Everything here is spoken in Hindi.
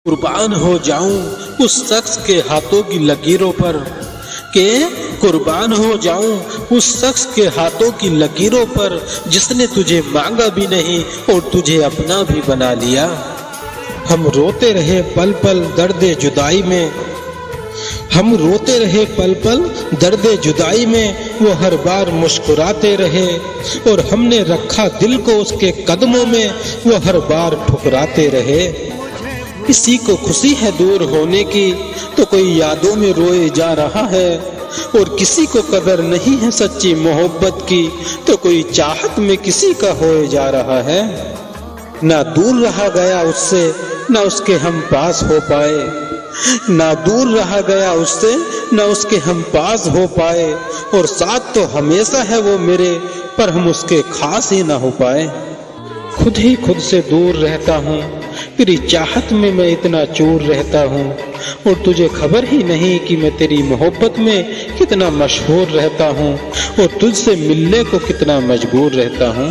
कुर्बान हो जाऊं उस शख्स के हाथों की लकीरों पर के कुर्बान हो जाऊं उस शख्स के हाथों की लकीरों पर जिसने तुझे मांगा भी नहीं और तुझे अपना भी बना लिया। हम रोते रहे पल पल दर्दे जुदाई में, हम रोते रहे पल पल दर्दे जुदाई में, वो हर बार मुस्कुराते रहे और हमने रखा दिल को उसके कदमों में, वो हर बार ठुकराते रहे। किसी को खुशी है दूर होने की तो कोई यादों में रोए जा रहा है, और किसी को कदर नहीं है सच्ची मोहब्बत की तो कोई चाहत में किसी का होए जा रहा है। ना दूर रहा गया उससे ना उसके हम पास हो पाए, ना दूर रहा गया उससे ना उसके हम पास हो पाए, और साथ तो हमेशा है वो मेरे पर हम उसके खास ही ना हो पाए। खुद ही खुद से दूर रहता हूँ, तेरी चाहत में मैं इतना चूर रहता हूँ, और तुझे खबर ही नहीं कि मैं तेरी मोहब्बत में कितना मशहूर रहता हूँ और तुझसे मिलने को कितना मजबूर रहता हूँ।